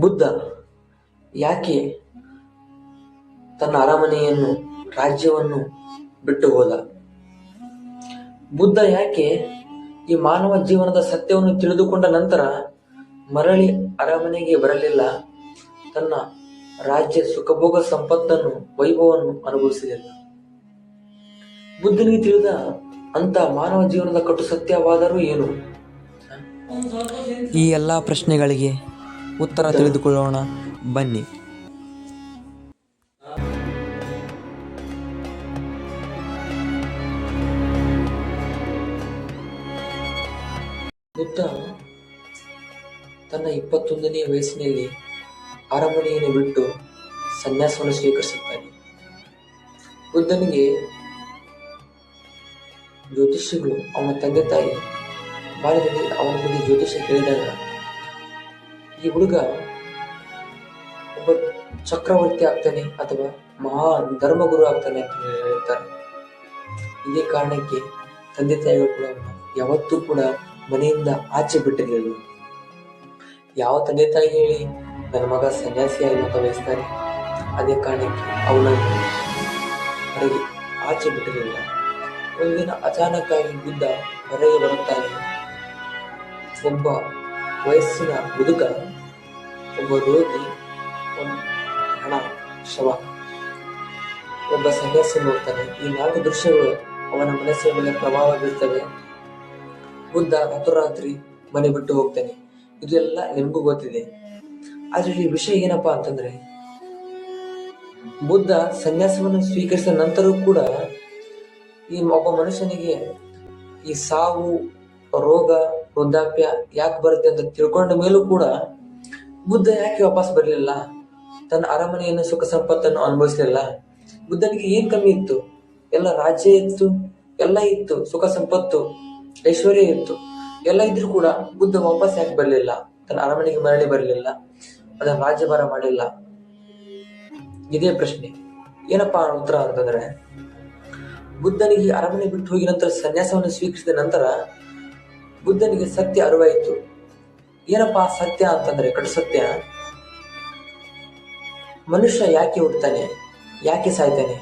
ಬುದ್ಧ ಯಾಕೆ ತನ್ನ ಅರಮನೆಯನ್ನು, ರಾಜ್ಯವನ್ನು ಬಿಟ್ಟು ಹೋದ? ಬುದ್ಧ ಯಾಕೆ ಈ ಮಾನವ ಜೀವನದ ಸತ್ಯವನ್ನು ತಿಳಿದುಕೊಂಡ ನಂತರ ಮರಳಿ ಅರಮನೆಗೆ ಬರಲಿಲ್ಲ, ತನ್ನ ರಾಜ್ಯ ಸುಖಭೋಗ ಸಂಪತ್ತನ್ನು, ವೈಭವವನ್ನು ಅನುಭವಿಸಲಿಲ್ಲ? ಬುದ್ಧನಿಗೆ ತಿಳಿದ ಅಂತ ಮಾನವ ಜೀವನದ ಕಟು ಸತ್ಯವಾದರೂ ಏನು? ಈ ಎಲ್ಲ ಪ್ರಶ್ನೆಗಳಿಗೆ ಉತ್ತರ ತಿಳಿದುಕೊಳ್ಳೋಣ ಬನ್ನಿ. ಬುದ್ಧ ತನ್ನ 21ನೇ ವಯಸ್ಸಿನಲ್ಲಿ ಅರಮನೆಯನ್ನು ಬಿಟ್ಟು ಸನ್ಯಾಸವನ್ನು ಸ್ವೀಕರಿಸುತ್ತಾನೆ. ಬುದ್ಧನಿಗೆ ಜ್ಯೋತಿಷಿಗಳು, ಅವನ ತಂದೆ ತಾಯಿ ಬಾಲ್ಯದಲ್ಲಿ ಅವನ ಬಗ್ಗೆ ಜ್ಯೋತಿಷ್ಯ ಕೇಳಿದಾಗ ಈ ಹುಡುಗ ಒಬ್ಬ ಚಕ್ರವರ್ತಿ ಆಗ್ತಾನೆ ಅಥವಾ ಮಹಾ ಧರ್ಮಗುರು ಆಗ್ತಾನೆ ಅಂತ ಹೇಳ್ತಾರೆ. ಇದೇ ಕಾರಣಕ್ಕೆ ತಂದೆ ತಾಯಿಗಳು ಕೂಡ ಯಾವತ್ತೂ ಕೂಡ ಮನೆಯಿಂದ ಆಚೆ ಬಿಟ್ಟಿರಲಿಲ್ಲ. ಯಾವ ತಂದೆ ತಾಯಿ ಹೇಳಿ ನನ್ನ ಮಗ ಸನ್ಯಾಸಿಯಾಗಿ ಮತ ವಹಿಸ್ತಾನೆ, ಅದೇ ಕಾರಣಕ್ಕೆ ಅವನನ್ನು ಹೊರಗೆ ಆಚೆ ಬಿಟ್ಟಿರಲಿಲ್ಲ. ಒಂದಿನ ಅಚಾನಕ್ ಆಗಿ ಬುದ್ಧ ಹೊರಗೆ ಬರುತ್ತಾನೆ. ಒಬ್ಬ ವಯಸ್ಸಿನ ಮುದುಕ, ಒಬ್ಬ ರೋಗಿ, ಒಂದು ಹಣ, ಶವ, ಒಬ್ಬ ಸನ್ಯಾಸಿ ನೋಡ್ತಾನೆ. ಈ 4 ದೃಶ್ಯಗಳು ಅವನ ಮನಸ್ಸಿನ ಮೇಲೆ ಪ್ರಭಾವ ಬೀರ್ತವೆ. ಬುದ್ಧ ರಾತ್ರೋರಾತ್ರಿ ಮನೆ ಬಿಟ್ಟು ಹೋಗ್ತಾನೆ. ಇದೆಲ್ಲ ನಿಮ್ಗೂ ಗೊತ್ತಿದೆ. ಆದ್ರೆ ಈ ವಿಷಯ ಏನಪ್ಪಾ ಅಂತಂದ್ರೆ, ಬುದ್ಧ ಸನ್ಯಾಸವನ್ನು ಸ್ವೀಕರಿಸಿದ ನಂತರ ಕೂಡ ಈ ಒಬ್ಬ ಮನುಷ್ಯನಿಗೆ ಈ ಸಾವು, ರೋಗ, ವೃದ್ಧಾಪ್ಯ ಯಾಕೆ ಬರುತ್ತೆ ಅಂತ ತಿಳ್ಕೊಂಡ ಮೇಲೂ ಕೂಡ ಬುದ್ಧ ಯಾಕೆ ವಾಪಸ್ ಬರಲಿಲ್ಲ? ತನ್ನ ಅರಮನೆಯನ್ನು, ಸುಖ ಸಂಪತ್ತನ್ನು ಅನುಭವಿಸಲಿಲ್ಲ? ಬುದ್ಧನಿಗೆ ಏನ್ ಕಮ್ಮಿ ಇತ್ತು? ಎಲ್ಲ ರಾಜ್ಯ ಇತ್ತು, ಎಲ್ಲ ಇತ್ತು, ಸುಖ ಸಂಪತ್ತು, ಐಶ್ವರ್ಯ ಇತ್ತು, ಎಲ್ಲ ಇದ್ರೂ ಕೂಡ ಬುದ್ಧ ವಾಪಸ್ ಯಾಕೆ ಬರಲಿಲ್ಲ? ತನ್ನ ಅರಮನೆಗೆ ಮರಳಿ ಬರಲಿಲ್ಲ, ಅದನ್ನ ರಾಜ್ಯಭಾರ ಮಾಡಲಿಲ್ಲ? ಇದೇ ಪ್ರಶ್ನೆ. ಏನಪ್ಪಾ ಉತ್ತರ ಅಂತಂದ್ರೆ, ಬುದ್ಧನಿಗೆ ಅರಮನೆ ಬಿಟ್ಟು ಹೋಗಿ ನಂತರ ಸನ್ಯಾಸವನ್ನು ಸ್ವೀಕರಿಸಿದ ನಂತರ ಬುದ್ಧನಿಗೆ ಸತ್ಯ ಅರಿವಾಯಿತು. ಏನಪ್ಪಾ ಸತ್ಯ ಅಂತಂದ್ರೆ, ಕಡು ಸತ್ಯ. ಮನುಷ್ಯ ಯಾಕೆ ಹುಟ್ಟುತ್ತಾನೆ, ಯಾಕೆ ಸಾಯ್ತಾನೆ?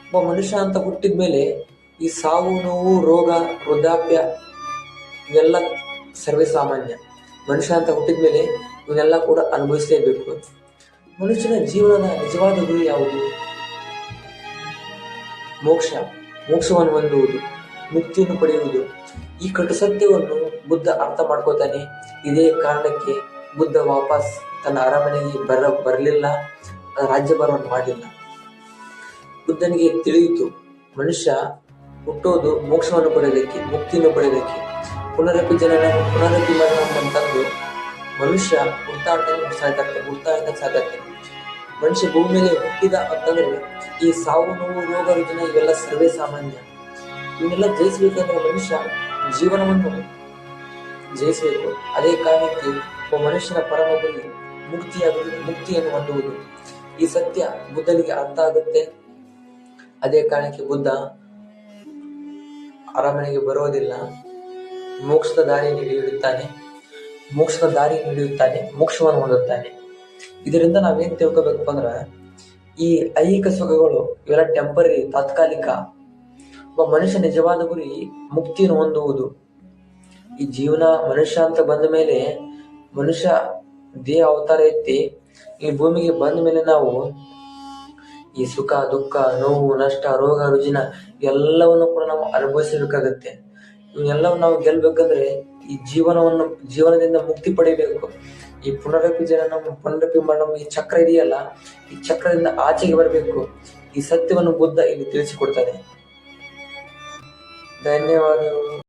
ಒಬ್ಬ ಮನುಷ್ಯ ಅಂತ ಹುಟ್ಟಿದ ಮೇಲೆ ಈ ಸಾವು, ನೋವು, ರೋಗ, ವೃದ್ಧಾಪ್ಯ ಇವೆಲ್ಲ ಸರ್ವೇ ಸಾಮಾನ್ಯ. ಮನುಷ್ಯ ಅಂತ ಹುಟ್ಟಿದ ಮೇಲೆ ಇವನ್ನೆಲ್ಲ ಕೂಡ ಅನುಭವಿಸಲೇಬೇಕು. ಮನುಷ್ಯನ ಜೀವನದ ನಿಜವಾದ ಗುರಿ ಯಾವುದು? ಮೋಕ್ಷವನ್ನು ಹೊಂದುವುದು, ಮುಕ್ತಿಯನ್ನು ಪಡೆಯುವುದು. ಈ ಕಟು ಸತ್ಯವನ್ನು ಬುದ್ಧ ಅರ್ಥ ಮಾಡ್ಕೋತಾನೆ. ಇದೇ ಕಾರಣಕ್ಕೆ ಬುದ್ಧ ವಾಪಸ್ ತನ್ನ ಅರಮನೆಗೆ ಬರಲಿಲ್ಲ, ರಾಜ್ಯಭಾರವನ್ನು ಮಾಡಲಿಲ್ಲ. ಬುದ್ಧನಿಗೆ ತಿಳಿಯಿತು, ಮನುಷ್ಯ ಹುಟ್ಟೋದು ಮೋಕ್ಷವನ್ನು ಪಡೆಯಲಿಕ್ಕೆ, ಮುಕ್ತಿಯನ್ನು ಪಡೆಯಲಿಕ್ಕೆ. ಪುನರಪಿ ಜನನ ಪುನರಪಿ ಮರಣ ಅಂತಂದು ಮನುಷ್ಯ ಹುಟ್ಟಾಡ್ತಾನೆ, ಸಾಯ್ತಾನೆ. ಮನುಷ್ಯ ಭೂಮಿ ಮೇಲೆ ಹುಟ್ಟಿದ ಅಂತಂದ್ರೆ ಈ ಸಾವು, ನೋವು, ರೋಗ, ರುಜಿನ ಇವೆಲ್ಲ ಸರ್ವೇ ಸಾಮಾನ್ಯ. ಇವನ್ನೆಲ್ಲ ಜಯಿಸ್ಬೇಕಂದ್ರೆ ಮನುಷ್ಯ ಜೀವನವನ್ನು ಜಯಿಸಬೇಕು. ಅದೇ ಕಾರಣಕ್ಕೆ ಒಬ್ಬ ಮನುಷ್ಯನ ಪರಮ ಗುರಿ ಮುಕ್ತಿಯನ್ನು ಹೊಂದುವುದು. ಈ ಸತ್ಯ ಬುದ್ಧನಿಗೆ ಅರ್ಥ ಆಗುತ್ತೆ. ಅದೇ ಕಾರಣಕ್ಕೆ ಬುದ್ಧ ಅರಮನೆಗೆ ಬರೋದಿಲ್ಲ, ಮೋಕ್ಷದ ದಾರಿ ಹಿಡಿಯುತ್ತಾನೆ, ಮೋಕ್ಷವನ್ನು ಹೊಂದುತ್ತಾನೆ. ಇದರಿಂದ ನಾವೇನ್ ತಿಳ್ಕೊಬೇಕಪ್ಪ ಅಂದ್ರ, ಈ ಐಹಿಕ ಸುಖಗಳು ಇವೆಲ್ಲ ಟೆಂಪರರಿ, ತಾತ್ಕಾಲಿಕ. ಒಬ್ಬ ಮನುಷ್ಯ ನಿಜವಾದ ಗುರಿ ಮುಕ್ತಿಯನ್ನು ಹೊಂದುವುದು. ಈ ಜೀವನ ಮನುಷ್ಯ ಅಂತ ಬಂದ ಮೇಲೆ, ಮನುಷ್ಯ ದೇಹ ಅವತಾರ ಎತ್ತಿ ಈ ಭೂಮಿಗೆ ಬಂದ ಮೇಲೆ ನಾವು ಈ ಸುಖ, ದುಃಖ, ನೋವು, ನಷ್ಟ, ರೋಗ, ರುಜಿನ ಎಲ್ಲವನ್ನು ಕೂಡ ನಾವು ಅನುಭವಿಸಬೇಕಾಗತ್ತೆ. ಇವನ್ನೆಲ್ಲವನ್ನು ನಾವು ಗೆಲ್ಬೇಕಂದ್ರೆ ಈ ಜೀವನದಿಂದ ಮುಕ್ತಿ ಪಡಿಬೇಕು. ಈ ಪುನರಪಿ ಜನನ, ಪುನರಪಿ ಮರಣ, ಈ ಚಕ್ರ ಇದೆಯಲ್ಲ, ಈ ಚಕ್ರದಿಂದ ಆಚೆಗೆ ಬರಬೇಕು. ಈ ಸತ್ಯವನ್ನು ಬುದ್ಧ ಇಲ್ಲಿ ತಿಳಿಸಿಕೊಡ್ತಾನೆ. ಧನ್ಯವಾದಗಳು.